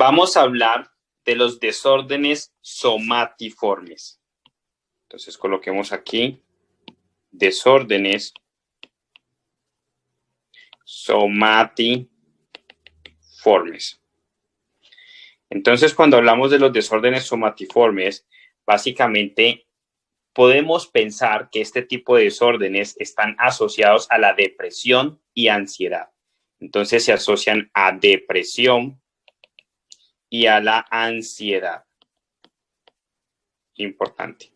Vamos a hablar de los desórdenes somatiformes. Entonces coloquemos aquí desórdenes somatiformes. Entonces, cuando hablamos de los desórdenes somatiformes, básicamente podemos pensar que este tipo de desórdenes están asociados a la depresión y ansiedad. Entonces, se asocian a depresión y a la ansiedad. Importante.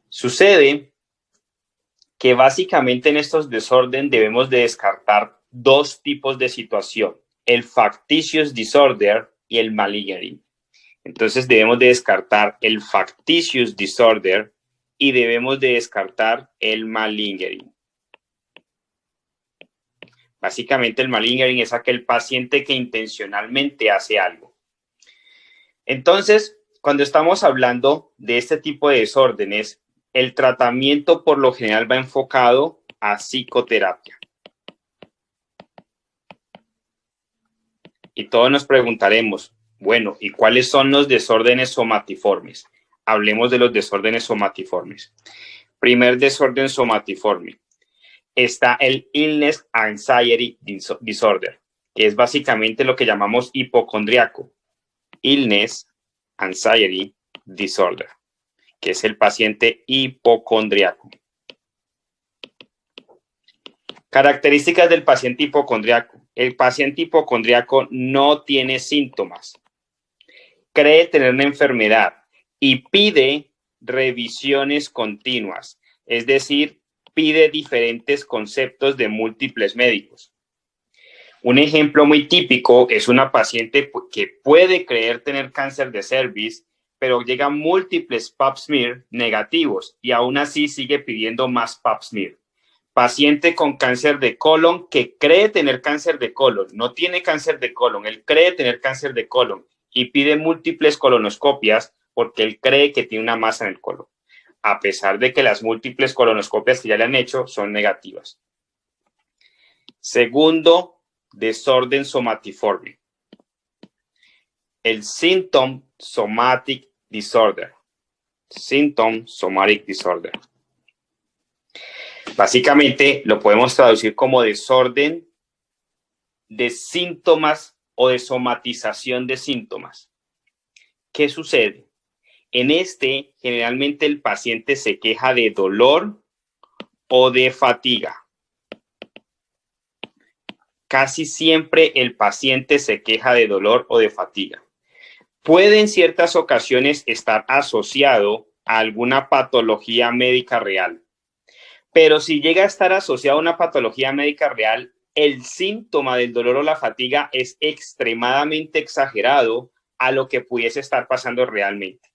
Sucede que básicamente en estos desórdenes debemos de descartar dos tipos de situación, el factitious disorder y el malingering. Entonces debemos de descartar el factitious disorder y debemos de descartar el malingering. Básicamente el malingering es aquel paciente que intencionalmente hace algo. Entonces, cuando estamos hablando de este tipo de desórdenes, el tratamiento por lo general va enfocado a psicoterapia. Y todos nos preguntaremos, bueno, ¿y cuáles son los desórdenes somatiformes? Hablemos de los desórdenes somatiformes. Primer desorden somatiforme. Está el Illness Anxiety Disorder, que es básicamente lo que llamamos hipocondriaco. Illness Anxiety Disorder, que es el paciente hipocondriaco. Características del paciente hipocondriaco. El paciente hipocondriaco no tiene síntomas, cree tener una enfermedad y pide revisiones continuas, es decir, pide diferentes conceptos de múltiples médicos. Un ejemplo muy típico es una paciente que puede creer tener cáncer de cervix, pero llegan múltiples pap smear negativos y aún así sigue pidiendo más pap smear. Paciente con cáncer de colon que cree tener cáncer de colon, no tiene cáncer de colon, él cree tener cáncer de colon y pide múltiples colonoscopias porque él cree que tiene una masa en el colon, a pesar de que las múltiples colonoscopias que ya le han hecho son negativas. Segundo desorden somatiforme, el Symptom Somatic Disorder. Symptom Somatic Disorder. Básicamente lo podemos traducir como desorden de síntomas o de somatización de síntomas. ¿Qué sucede? En este, generalmente el paciente se queja de dolor o de fatiga. Casi siempre el paciente se queja de dolor o de fatiga. Puede en ciertas ocasiones estar asociado a alguna patología médica real. Pero si llega a estar asociado a una patología médica real, el síntoma del dolor o la fatiga es extremadamente exagerado a lo que pudiese estar pasando realmente.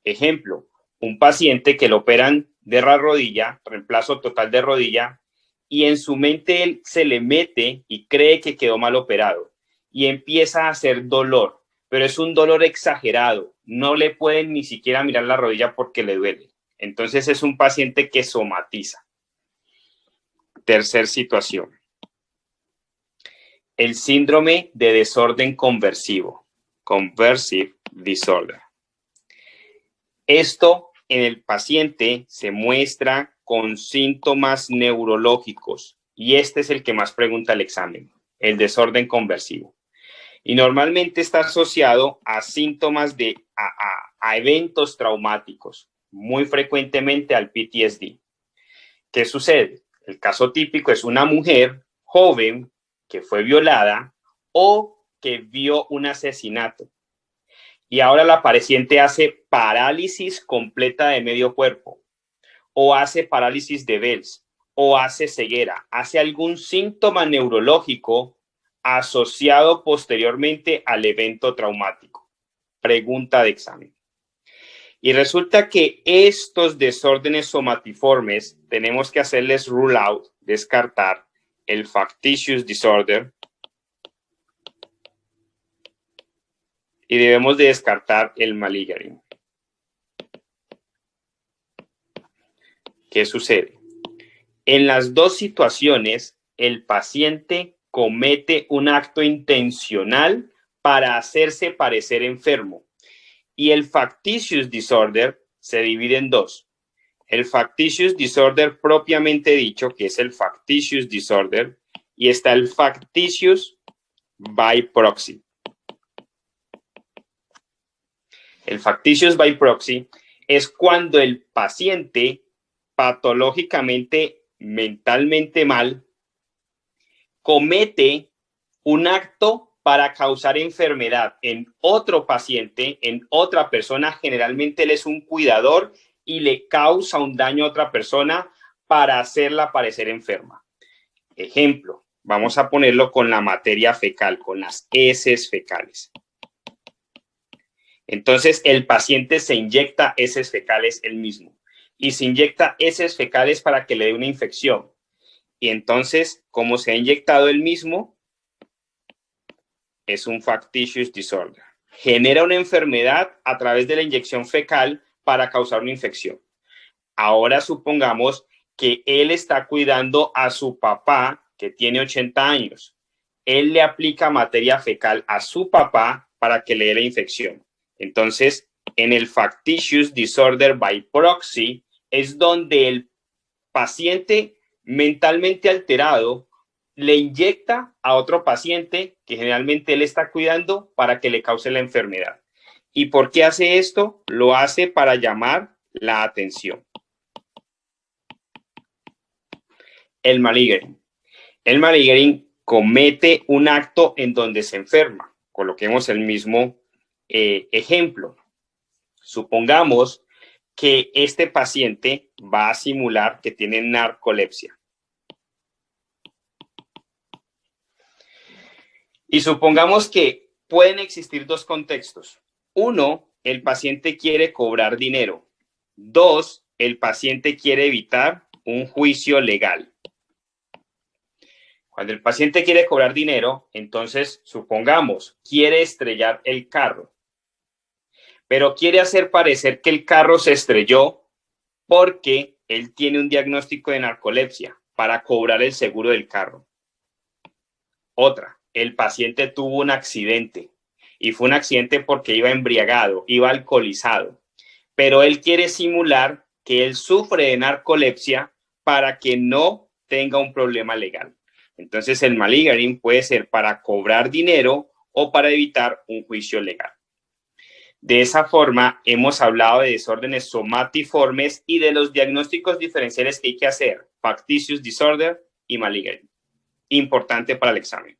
Ejemplo, un paciente que lo operan de la rodilla, reemplazo total de rodilla, y en su mente él se le mete y cree que quedó mal operado y empieza a hacer dolor, pero es un dolor exagerado, no le pueden ni siquiera mirar la rodilla porque le duele. Entonces es un paciente que somatiza. Tercer situación. El síndrome de desorden conversivo. Conversive disorder. Esto en el paciente se muestra con síntomas neurológicos y este es el que más pregunta el examen, el desorden conversivo. Y normalmente está asociado a síntomas a eventos traumáticos, muy frecuentemente al PTSD. ¿Qué sucede? El caso típico es una mujer joven que fue violada o que vio un asesinato. Y ahora la paciente hace parálisis completa de medio cuerpo, o hace parálisis de Bell's, o hace ceguera, hace algún síntoma neurológico asociado posteriormente al evento traumático. Pregunta de examen. Y resulta que estos desórdenes somatiformes tenemos que hacerles rule out, descartar el factitious disorder y debemos de descartar el malingering. ¿Qué sucede? En las dos situaciones, el paciente comete un acto intencional para hacerse parecer enfermo. Y el factitious disorder se divide en dos. El factitious disorder propiamente dicho, que es el factitious disorder, y está el factitious by proxy. El factitious by proxy es cuando el paciente patológicamente, mentalmente mal, comete un acto para causar enfermedad en otro paciente, en otra persona. Generalmente él es un cuidador y le causa un daño a otra persona para hacerla parecer enferma. Ejemplo, vamos a ponerlo con la materia fecal, con las heces fecales. Entonces, el paciente se inyecta heces fecales él mismo y se inyecta heces fecales para que le dé una infección. Y entonces, como se ha inyectado él mismo, es un factitious disorder. Genera una enfermedad a través de la inyección fecal para causar una infección. Ahora supongamos que él está cuidando a su papá que tiene 80 años. Él le aplica materia fecal a su papá para que le dé la infección. Entonces, en el factitious disorder by proxy es donde el paciente mentalmente alterado le inyecta a otro paciente que generalmente él está cuidando para que le cause la enfermedad. ¿Y por qué hace esto? Lo hace para llamar la atención. El malingering. El malingering comete un acto en donde se enferma. Coloquemos el mismo ejemplo. Supongamos que este paciente va a simular que tiene narcolepsia. Y supongamos que pueden existir dos contextos. Uno, el paciente quiere cobrar dinero. Dos, el paciente quiere evitar un juicio legal. Cuando el paciente quiere cobrar dinero, entonces, supongamos, quiere estrellar el carro. Pero quiere hacer parecer que el carro se estrelló porque él tiene un diagnóstico de narcolepsia para cobrar el seguro del carro. Otra, el paciente tuvo un accidente y fue un accidente porque iba embriagado, iba alcoholizado, pero él quiere simular que él sufre de narcolepsia para que no tenga un problema legal. Entonces el malingering puede ser para cobrar dinero o para evitar un juicio legal. De esa forma, hemos hablado de desórdenes somatiformes y de los diagnósticos diferenciales que hay que hacer, factitious disorder y malingering. Importante para el examen.